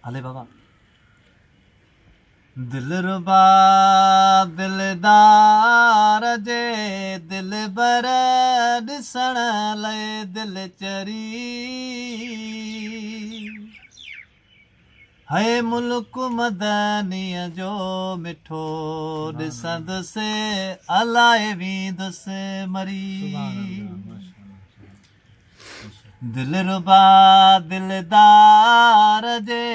हले बाबा। दिलरुबा दिलदार जे दिल बर ॾिसण लाइ दिल चरी है मुल्क मदनीअ जो मिठो ॾिसंदुसि अलाए वेंदुसि मरी। दिलरुबा दिलदार जे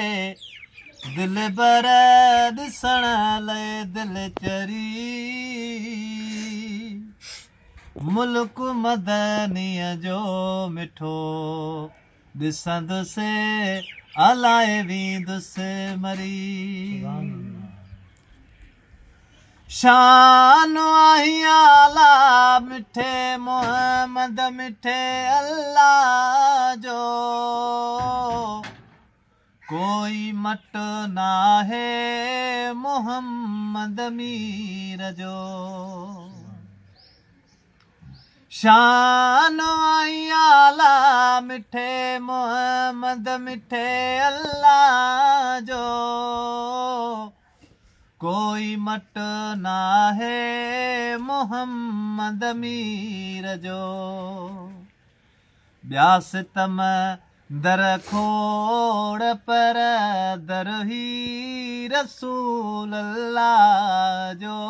दिल बर ॾिसण लाइ दिल चरी मुल्क मदनीअ जो मिठो ॾिसंदुसि अलाए वेंदुसि मरी। शान आई आला मिठे मोहम्मद मिठे अल्लाह जो कोई मट नाहे मोहम्मद मीर जो। शान आई आला मिठे मोहम्मद मिठे अल्लाह जो कोई मट नाहे मोहम्मद मीर जो। ॿिया सितम दर खोड़ पर दर ही रसूल अल्लाह जो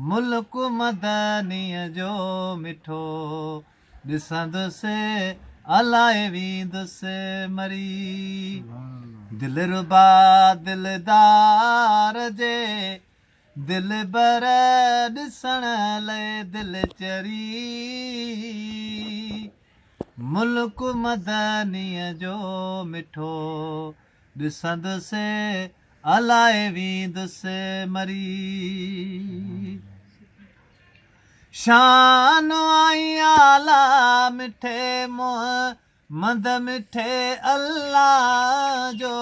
मुल्क मदनीअ जो मिठो ॾिसंदुसि अलाए वेंदुसि मरी। दिलरुबा दिलदार जे दिल बर ॾिसण लाइ दिल चरी मुल्क मदनीअ जो मिठो ॾिसंदुसि अलाए वेंदुसि मरी। शान आई आला मिठे मोहम्मद मिठे अल्लाह जो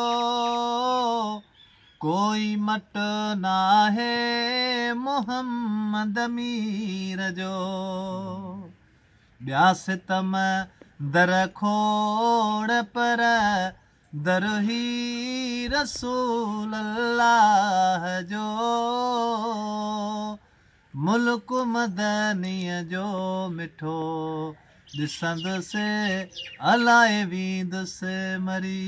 कोई मट नाहे मोहम्मद मीर जो। ॿिया सितम दर खोड़ पर दर ही रसूल अल्लाह जो मुल्क मदनीअ जो मिठो ॾिसंदुसि अलाए वेंदुसि मरी।